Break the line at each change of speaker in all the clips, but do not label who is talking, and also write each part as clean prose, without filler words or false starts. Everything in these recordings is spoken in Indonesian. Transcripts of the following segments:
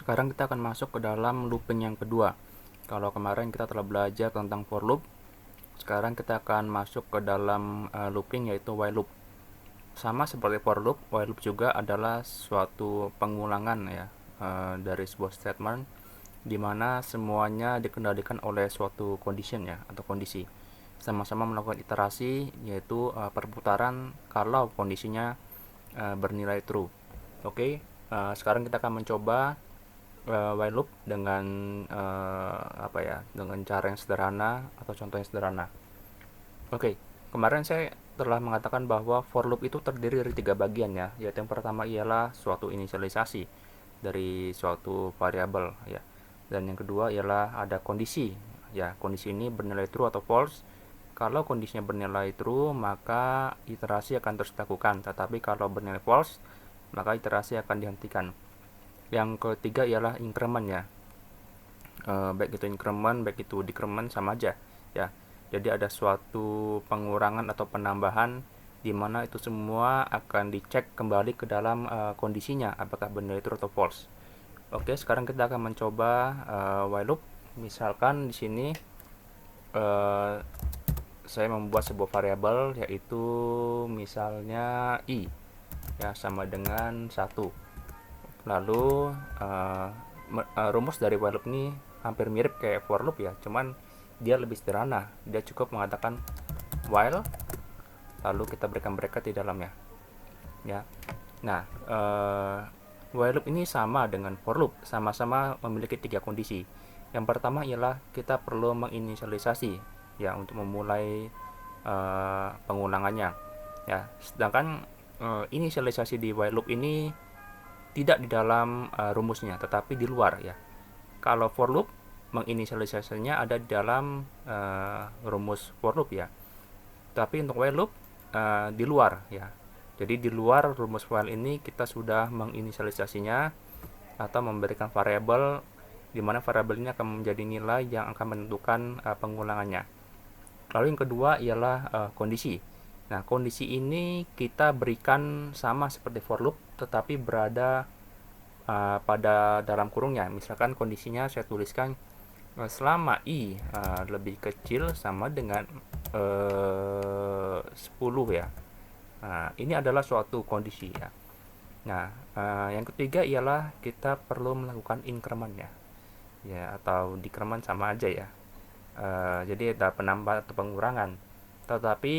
sekarang kita akan masuk ke dalam looping yang kedua. Kalau kemarin kita telah belajar tentang for loop, sekarang kita akan masuk ke dalam looping, yaitu while loop. Sama seperti for loop, while loop juga adalah suatu pengulangan ya, dari sebuah statement di mana semuanya dikendalikan oleh suatu condition ya, atau kondisi. Sama-sama melakukan iterasi, yaitu perputaran kalau kondisinya bernilai true. Oke, sekarang kita akan mencoba while loop dengan dengan cara yang sederhana atau contoh yang sederhana. Oke, kemarin saya telah mengatakan bahwa for loop itu terdiri dari 3 bagian ya, yaitu yang pertama ialah suatu inisialisasi dari suatu variabel ya, dan yang kedua ialah ada kondisi ya. Kondisi ini bernilai true atau false. Kalau kondisinya bernilai true, maka iterasi akan terus dilakukan, tetapi kalau bernilai false, maka iterasi akan dihentikan. Yang ketiga ialah increment ya, baik itu increment baik itu decrement sama aja ya. Jadi ada suatu pengurangan atau penambahan di mana itu semua akan dicek kembali ke dalam kondisinya, apakah benar itu atau false. Oke, sekarang kita akan mencoba while loop. Misalkan di sini saya membuat sebuah variabel, yaitu misalnya i ya sama dengan 1. Lalu rumus dari while loop ini hampir mirip kayak for loop ya, cuman dia lebih sederhana. Dia cukup mengatakan while, lalu kita berikan bracket di dalamnya ya. Nah, while loop ini sama dengan for loop, sama-sama memiliki 3 kondisi. Yang pertama ialah kita perlu menginisialisasi ya untuk memulai pengulangannya ya. Sedangkan inisialisasi di while loop ini tidak di dalam rumusnya, tetapi di luar ya. Kalau for loop, menginisialisasinya ada di dalam rumus for loop ya. Tapi untuk while loop di luar ya. Jadi di luar rumus while ini kita sudah menginisialisasinya atau memberikan variabel, di mana variabel ini akan menjadi nilai yang akan menentukan pengulangannya. Lalu yang kedua ialah kondisi. Nah, kondisi ini kita berikan sama seperti for loop, tetapi berada pada dalam kurungnya. Misalkan kondisinya saya tuliskan selama i lebih kecil sama dengan 10 ya. Nah, ini adalah suatu kondisi ya. Nah, yang ketiga ialah kita perlu melakukan increment ya, atau decrement sama aja ya. Jadi ada penambah atau pengurangan. Tetapi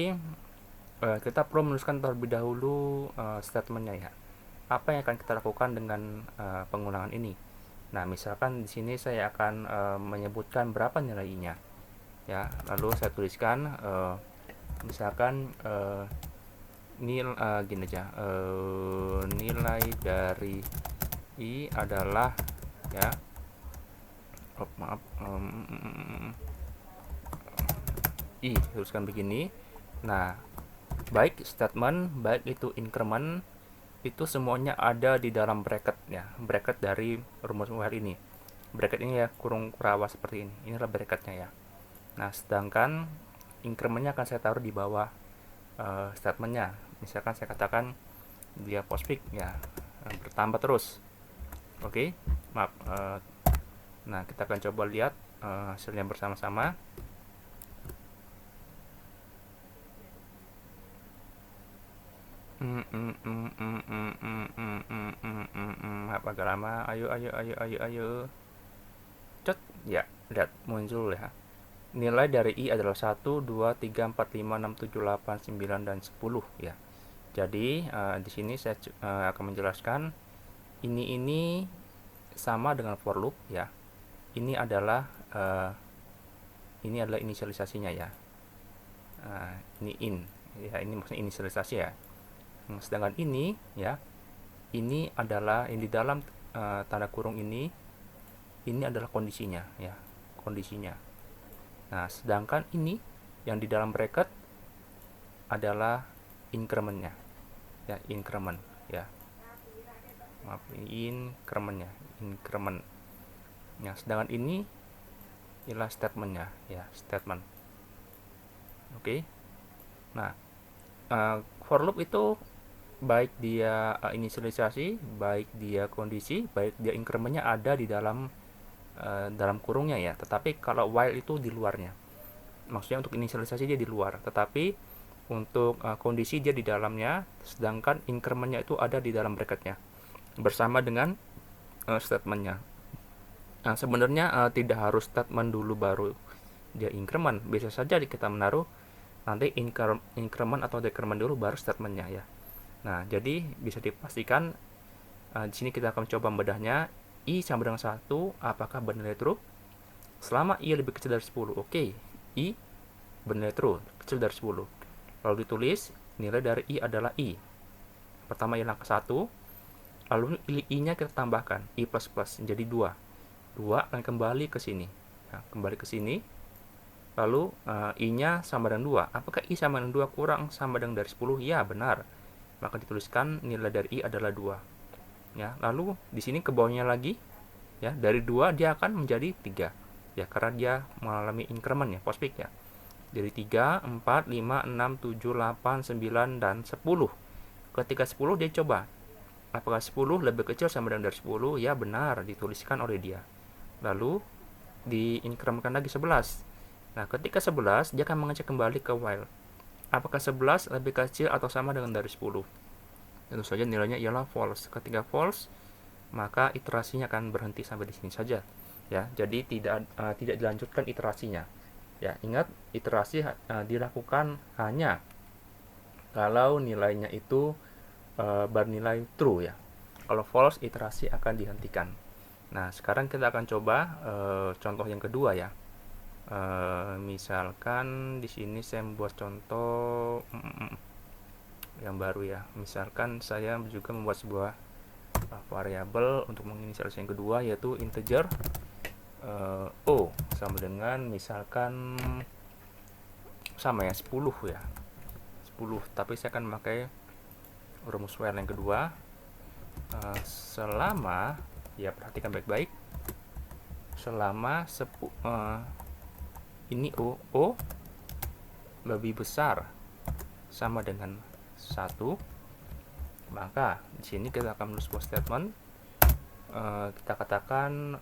kita perlu menuliskan terlebih dahulu statementnya ya. Apa yang akan kita lakukan dengan pengulangan ini? Nah, misalkan di sini saya akan menyebutkan berapa nilai i-nya ya. Lalu saya tuliskan misalkan gini aja, nilai dari i adalah ya, i tuliskan begini. Nah, baik statement, baik itu increment, itu semuanya ada di dalam bracket ya, bracket dari rumus while ini. Bracket ini ya, kurung kurawa seperti ini. Inilah bracketnya ya. Nah, sedangkan incrementnya akan saya taruh di bawah statementnya. Misalkan saya katakan dia postfix ya, bertambah terus. Oke, maaf. Nah, kita akan coba lihat hasilnya bersama-sama. Agak lama. Ayo. Cet, ya, lihat muncul ya. Nilai dari i adalah 1, 2, 3, 4, 5, 6, 7, 8, 9, dan 10 ya. Jadi di sini saya akan menjelaskan ini sama dengan for loop ya. Ini adalah inisialisasinya ya. Ini in ya, ini maksudnya inisialisasi ya. Sedangkan ini ya, ini adalah yang di dalam tanda kurung ini adalah kondisinya ya, kondisinya. Nah, sedangkan ini yang di dalam bracket adalah incrementnya ya, increment ya. Maaf, incrementnya, increment. Ya, sedangkan ini ialah statementnya ya, statement. Oke. Nah, for loop itu baik dia inisialisasi, baik dia kondisi, baik dia incrementnya ada di dalam kurungnya ya. Tetapi kalau while itu di luarnya. Maksudnya untuk inisialisasi dia di luar, tetapi untuk kondisi dia di dalamnya, sedangkan incrementnya itu ada di dalam bracketnya bersama dengan statementnya. Nah, sebenarnya tidak harus statement dulu baru dia increment, bisa saja kita menaruh nanti increment atau decrement dulu baru statementnya ya. Nah, jadi bisa dipastikan di sini kita akan coba membedahnya. I sama dengan 1, apakah bernilai true? Selama I lebih kecil dari 10, oke. I bernilai true, kecil dari 10. Lalu ditulis nilai dari I adalah I. Pertama I angka 1, lalu I-nya kita tambahkan, I++, jadi 2. 2 akan kembali ke sini. Nah, kembali ke sini. Lalu I-nya sama dengan 2. Apakah I sama dengan 2 kurang sama dengan dari 10? Ya, benar. Maka dituliskan nilai dari I adalah 2. Ya, lalu di sini ke bawahnya lagi, ya, dari 2 dia akan menjadi 3. Ya, karena dia mengalami increment ya, postfix ya. Jadi 3, 4, 5, 6, 7, 8, 9, dan 10. Ketika 10 dia coba. Apakah 10 lebih kecil sama dengan dari 10? Ya, benar, dituliskan oleh dia. Lalu diincrementkan lagi 11. Nah, ketika 11, dia akan mengecek kembali ke while. Apakah 11 lebih kecil atau sama dengan dari 10? Tentu saja nilainya ialah false. Ketika false, maka iterasinya akan berhenti sampai di sini saja. Ya, jadi tidak dilanjutkan iterasinya. Ya, ingat iterasi dilakukan hanya kalau nilainya itu bernilai true ya. Kalau false, iterasi akan dihentikan. Nah, sekarang kita akan coba contoh yang kedua ya. Misalkan di sini saya membuat contoh yang baru ya. Misalkan saya juga membuat sebuah variabel untuk menginisialisasi yang kedua, yaitu integer O sama dengan misalkan sama ya 10 ya. 10, tapi saya akan memakai rumus while yang kedua. Selama, ya perhatikan baik-baik, selama ini O lebih besar sama dengan 1, maka di sini kita akan menulis sebuah statement. Kita katakan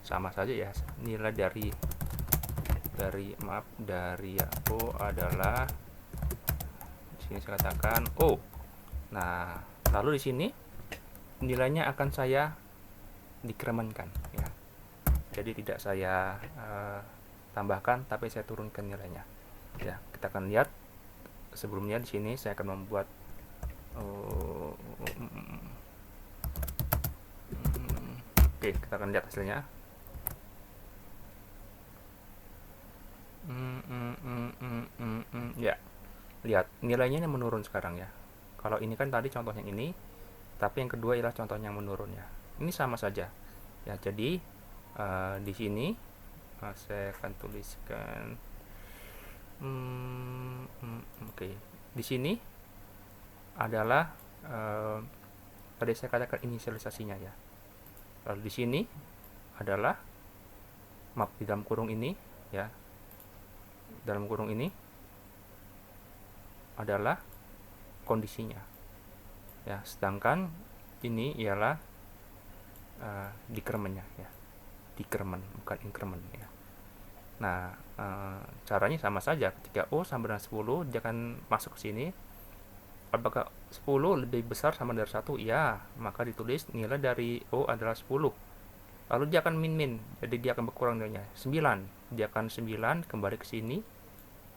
sama saja ya, nilai dari O adalah, di sini saya katakan O. Nah, lalu di sini nilainya akan saya dikrementkan ya. Jadi tidak saya tambahkan, tapi saya turunkan nilainya. Ya, kita akan lihat sebelumnya di sini saya akan membuat oke, kita akan lihat hasilnya. Ya, lihat nilainya yang menurun sekarang ya. Kalau ini kan tadi contoh yang ini, tapi yang kedua ialah contoh yang menurun ya. Ini sama saja ya. Jadi di sini saya akan tuliskan oke. Di sini adalah tadi saya katakan inisialisasinya ya. Lalu di sini adalah map di dalam kurung ini ya. Dalam kurung ini adalah kondisinya ya, sedangkan ini ialah decrementnya ya. Decrement bukan increment ya. Nah, caranya sama saja. Ketika O sama dengan 10, dia akan masuk ke sini. Apakah 10 lebih besar sama dari 1? Ya, maka ditulis nilai dari O adalah 10. Lalu dia akan min-min, jadi dia akan berkurang nilainya. 9, dia akan 9 kembali ke sini.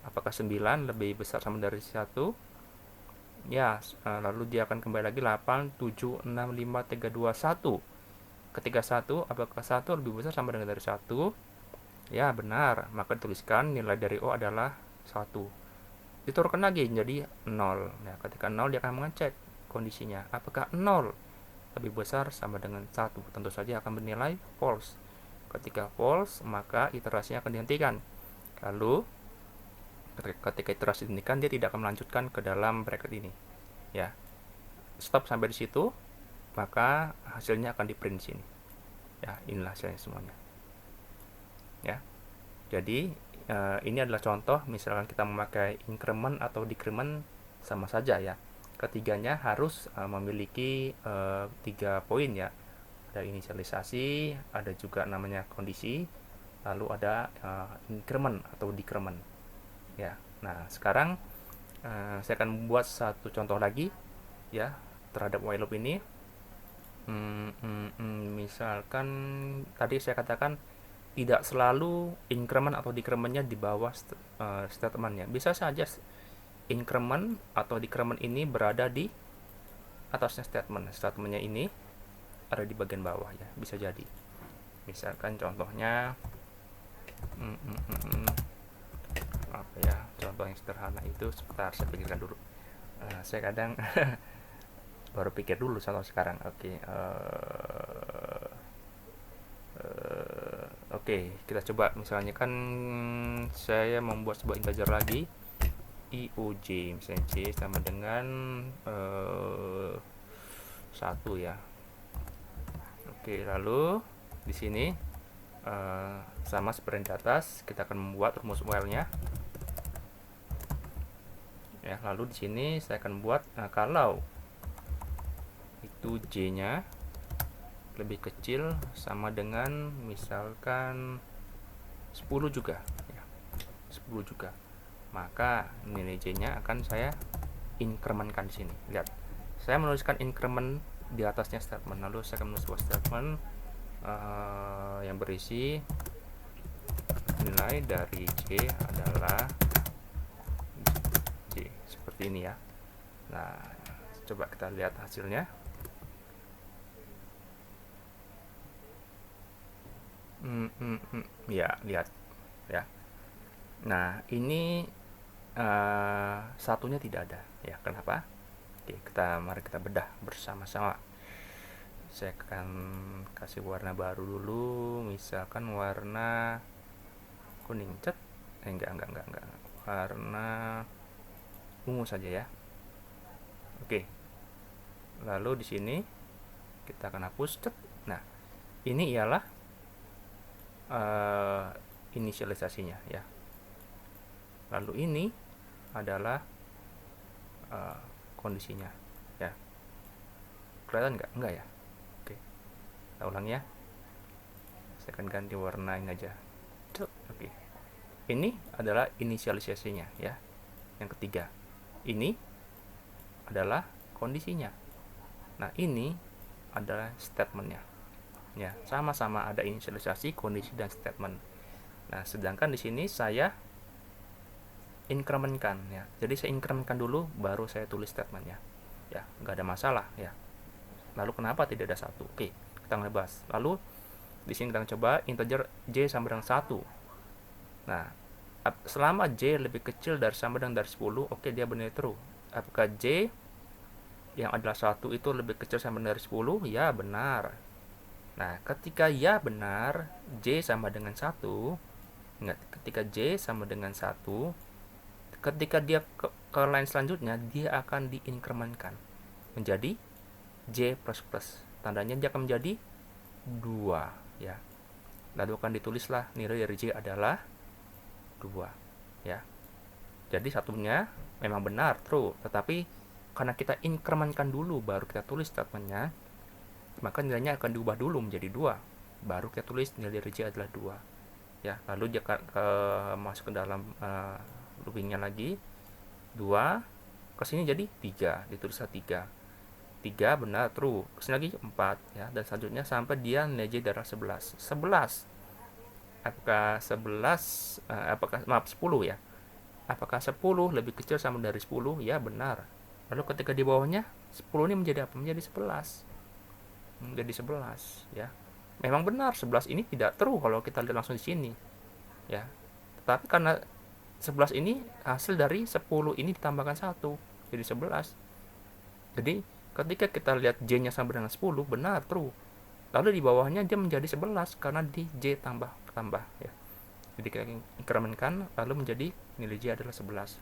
Apakah 9 lebih besar sama dari 1? Ya, lalu dia akan kembali lagi 8, 7, 6, 5, 3, 2, 1. Ketika 1, apakah 1 lebih besar sama dengan dari 1? Ya, benar. Maka dituliskan nilai dari O adalah 1. Diturunkan lagi jadi 0. Nah, ketika 0 dia akan mengecek kondisinya. Apakah 0 lebih besar sama dengan 1? Tentu saja akan bernilai false. Ketika false, maka iterasinya akan dihentikan. Lalu ketika iterasi dihentikan, dia tidak akan melanjutkan ke dalam bracket ini. Ya. Stop sampai di situ, maka hasilnya akan di print sini. Ya, inilah hasilnya semuanya. Ya. Jadi ini adalah contoh misalkan kita memakai increment atau decrement sama saja ya. Ketiganya harus memiliki 3 poin ya. Ada inisialisasi, ada juga namanya kondisi, lalu ada increment atau decrement ya. Nah, sekarang saya akan membuat satu contoh lagi ya terhadap while loop ini. Misalkan tadi saya katakan tidak selalu increment atau decrementnya di bawah statementnya. Bisa saja increment atau decrement ini berada di atasnya statementnya ini ada di bagian bawah ya, bisa jadi. Misalkan contohnya apa ya, contoh yang sederhana itu, sebentar saya pikirkan dulu. Saya kadang baru pikir dulu contoh sekarang. Oke, kita coba misalnya kan saya membuat sebuah integer lagi, iuj, misalnya c sama dengan 1 ya. Oke, lalu di sini sama seperti di atas, kita akan membuat rumus while-nya. Ya, lalu di sini saya akan buat kalau itu j-nya lebih kecil sama dengan misalkan 10 juga ya, 10 juga, maka nilai j-nya akan saya incrementkan di sini. Lihat, saya menuliskan increment di atasnya statement, lalu saya akan menulis sebuah statement yang berisi nilai dari j adalah j, seperti ini ya. Nah, coba kita lihat hasilnya. Ya, lihat ya. Nah, ini satunya tidak ada ya. Kenapa? Oke, mari kita bedah bersama-sama. Saya akan kasih warna baru dulu, misalkan warna kuning cat. Enggak. Warna ungu saja ya. Oke. Lalu di sini kita akan hapus cat. Nah, ini ialah inisialisasinya ya. Lalu ini adalah kondisinya ya. Kelihatan nggak? Enggak ya. Oke, kita ulang ya. Saya akan ganti warna ini aja. Oke, ini adalah inisialisasinya ya. Yang ketiga, ini adalah kondisinya. Nah, ini adalah statementnya ya. Sama-sama ada inisialisasi, kondisi, dan statement. Nah, sedangkan di sini saya incrementkan ya. Jadi saya incrementkan dulu, baru saya tulis statementnya ya, nggak ada masalah ya. Lalu kenapa tidak ada 1? Oke, kita mulai bahas. Lalu di sini kita coba integer j sama dengan 1. Nah, selama j lebih kecil dari sama dengan dari 10, oke, dia bernilai true. Apakah j yang adalah 1 itu lebih kecil sama dengan dari 10? Ya, benar. Nah, ketika ya benar, j sama dengan 1. Ingat, ketika j sama dengan 1, ketika dia ke line selanjutnya, dia akan diincrementkan menjadi j++. Tandanya dia akan menjadi 2 ya. Lalu akan ditulislah nilai dari j adalah 2 ya. Jadi satunya memang benar, true, tetapi karena kita incrementkan dulu baru kita tulis statementnya, maka nilainya akan diubah dulu menjadi 2, baru kita tulis nilai dari j adalah 2 ya. Lalu dia masuk ke dalam loopingnya lagi, 2 kesini jadi 3, ditulislah 3 benar, true, kesini lagi 4 ya, dan selanjutnya sampai dia nilai j adalah 11. Apakah 10 ya, apakah 10 lebih kecil sama dari 10? Ya, benar. Lalu ketika di bawahnya 10 ini menjadi apa? Menjadi 11 ya. Memang benar 11 ini tidak true kalau kita lihat langsung di sini ya. Tetapi karena 11 ini hasil dari 10 ini ditambahkan 1 jadi 11. Jadi ketika kita lihat j-nya sama dengan 10, benar, true. Lalu di bawahnya dia menjadi 11 karena di j tambah ya. Jadi kita incrementkan lalu menjadi nilai j adalah 11.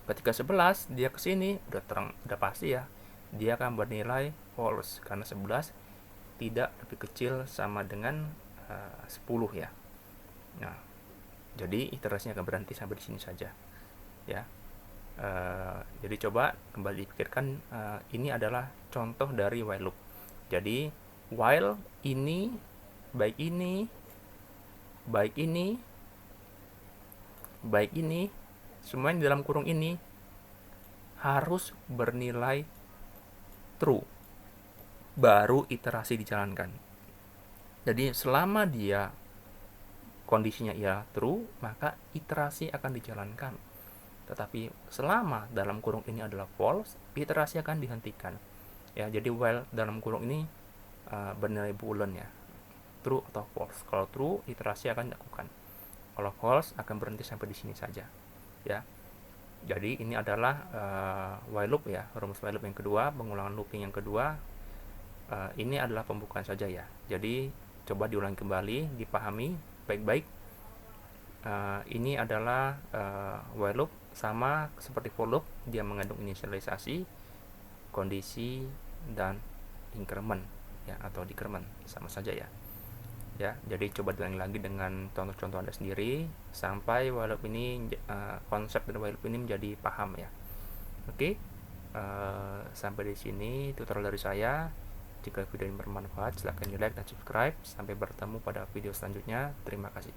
Ketika 11 dia ke sini udah pasti ya. Dia akan bernilai false karena 11 tidak lebih kecil sama dengan 10 ya. Nah, jadi iterasinya akan berhenti sampai di sini saja ya. Jadi coba kembali pikirkan, ini adalah contoh dari while loop. Jadi while ini, baik ini, baik ini, baik ini, semuanya di dalam kurung ini harus bernilai true, baru iterasi dijalankan. Jadi selama dia kondisinya ia true, maka iterasi akan dijalankan. Tetapi selama dalam kurung ini adalah false, iterasi akan dihentikan. Ya, jadi while dalam kurung ini bernilai boolean ya, true atau false. Kalau true, iterasi akan dilakukan. Kalau false, akan berhenti sampai di sini saja. Ya, jadi ini adalah while loop ya, rumus while loop yang kedua, pengulangan looping yang kedua. Ini adalah pembukaan saja ya. Jadi coba diulangi kembali, dipahami baik-baik. Ini adalah while loop, sama seperti for loop, dia mengandung inisialisasi, kondisi, dan increment ya, atau decrement, sama saja ya. Ya, jadi coba diulangi lagi dengan contoh-contoh Anda sendiri sampai while loop ini, konsep dari while loop ini menjadi paham ya. Oke, sampai di sini tutorial dari saya. Jika video ini bermanfaat, silahkan di like dan subscribe. Sampai bertemu pada video selanjutnya. Terima kasih.